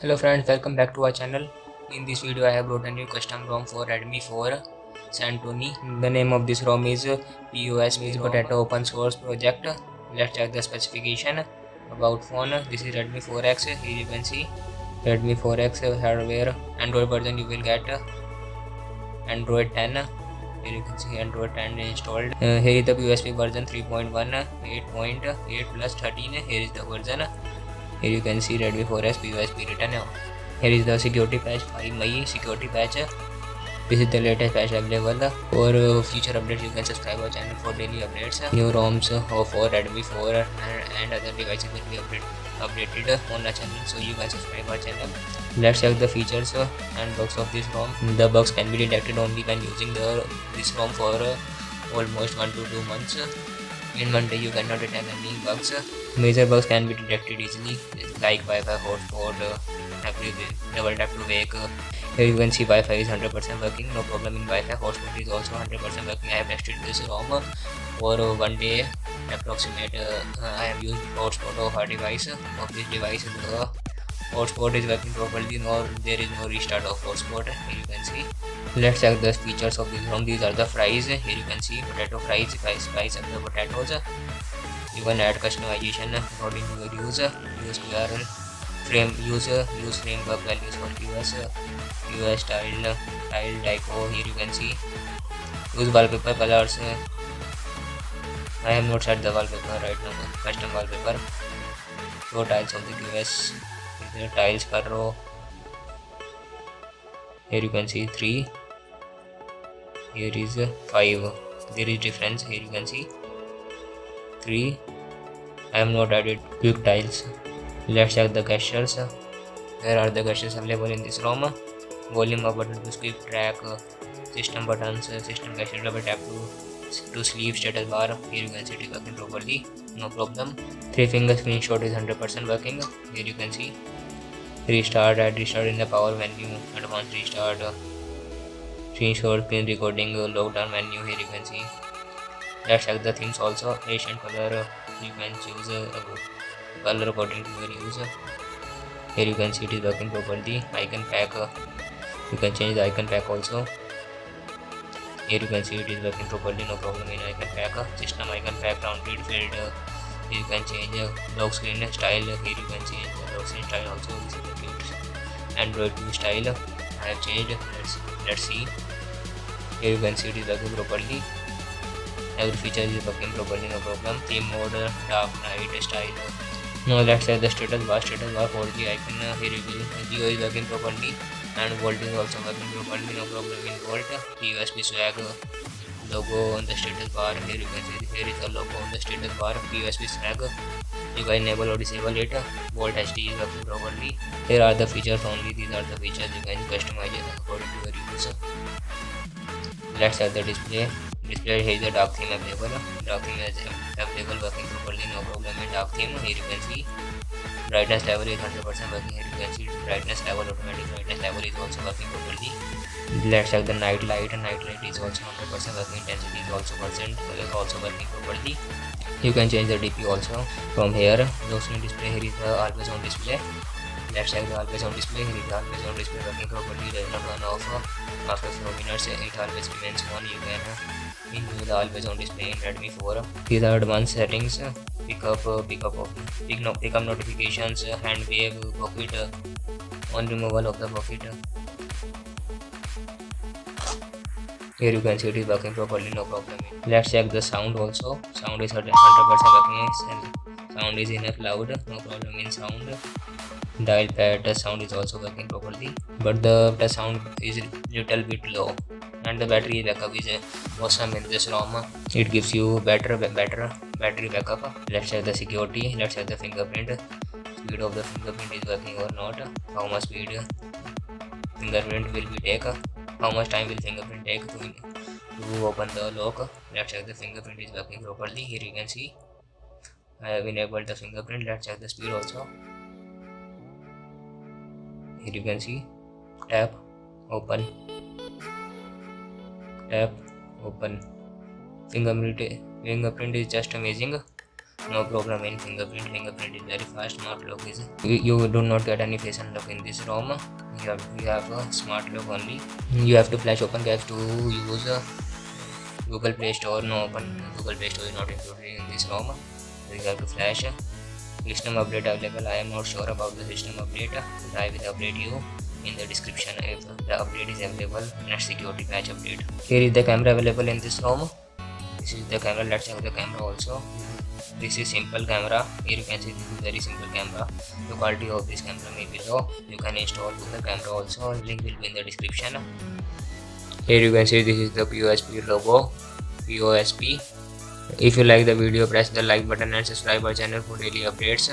Hello friends, welcome back to our channel. In this video I have brought a new custom ROM for Redmi 4 Santoni. The name of this ROM is POS Potato open source project. Let's check the specification. About phone, this is Redmi 4X. Here you can see Redmi 4X hardware. Android version you will get Android 10. Here you can see Android 10 installed. Here is the USB version 3.1, 8.8 plus 13. Here is the version. Here you can see Redmi 4S POSP written. Here is the security patch 5 May security patch. This is the latest patch available. For future updates, you can subscribe our channel for daily updates. New ROMs for Redmi 4 and other devices will be updated on the channel, so you can subscribe our channel. Let's check the features and bugs of this ROM. The bugs can be detected only when using this ROM for almost 1 to 2 months. In one day, you cannot detect any bugs. Major bugs can be detected easily, like Wi-Fi hotspot, double tap to wake. Here you can see Wi-Fi is 100% working, no problem in Wi-Fi. Hotspot is also 100% working. I have tested this ROM for 1 day. Approximate. I have used hotspot of our device. Of this device, the hotspot is working properly. Nor there is no restart of hotspot. Here you can see. Let's check the features of this ROM. These are the fries. Here you can see potato fries, slice of the potatoes. You can add customization according to your user. Use QR frame user, use framework values for US style deco. Here you can see use wallpaper colors. I have not set the wallpaper right now. Custom wallpaper. Show tiles of the QS. Tiles per row. Here you can see 3. Here is 5. There is difference. Here you can see 3. I have not added quick tiles. Let's check the gestures. Where are the gestures available in this ROM? Volume up button to skip track, system buttons, system gesture, double tap to sleep status bar. Here you can see it is working properly, no problem. 3-finger screenshot is 100% working. Here you can see restart, add restart in the power menu, advanced restart, screenshot, screen recording, lockdown menu. Here you can see. Let's check the themes also. Asian color, you can choose color according to your user. Here you can see it is working properly. Icon pack, you can change the icon pack also. Here you can see it is working properly, no problem in icon pack. System icon pack, rounded field. Here you can change lock screen style. Here you can change the lock screen style also. This is the cute Android 2 style. I have changed. Let's see. Here you can see it is working properly. Every feature is working properly, no problem. Theme mode, dark night style. Now let's say the status bar 4G icon. Here you will Geo is working properly and Volt is also working properly, no problem in Volt. USB swag logo on the status bar. Here you can see here is the logo on the status bar. USB swag. You can enable or disable it. Volt HD is working properly. Here are the features only. These are the features you can customize it according to your user. Let's have the display. Here is the dark theme available. Dark theme is available, working properly, no problem in dark theme. Here you can see brightness level is 100% working. Here you can see brightness level, automatic brightness level is also working properly. Let's check the night light. Night light is also 100% working. Intensity is also working properly. You can change the DP also from here. Lock screen display. Here is the always on display. Let's check the always on display. Here is the always on display working properly. Does not turn off after 4 minutes. It always remains on. You can enjoy the always on display in Redmi 4. These are advanced settings. Pick up notifications, hand wave, pocket, on removal of the pocket. Here you can see it is working properly, no problem. Let's check the sound also. Sound is 100% working. Sound is enough loud, no problem in sound. Dial pad touch sound is also working properly, but the touch sound is little bit low. And the battery backup is awesome in this ROM. It gives you better battery backup. Let's check the security. Let's check the fingerprint. Speed of the fingerprint is working or not. How much speed fingerprint will be take. How much time will fingerprint take to open the lock. Let's check the fingerprint is working properly. Here you can see I have enabled the fingerprint. Let's check the speed also. Here you can see tap, open, tap, open. Fingerprint is just amazing. No problem in fingerprint. Fingerprint is very fast. Smart lock is you do not get any face unlock in this ROM. You have a smart lock only. You have to flash open cache to use Google Play Store. No open Google Play Store is not included in this ROM. So you have to flash. System update available. I am not sure about the system update, but I will update you in the description if the update is available. Next security patch update. Here is the camera available in this ROM. This is the camera. Let's have the camera also. This is simple camera. Here you can see this is very simple camera. The quality of this camera may be low. You can install Google camera also. Link will be in the description. Here you can see this is the POSP logo. POSP. If you like the video, press the like button and subscribe our channel for daily updates.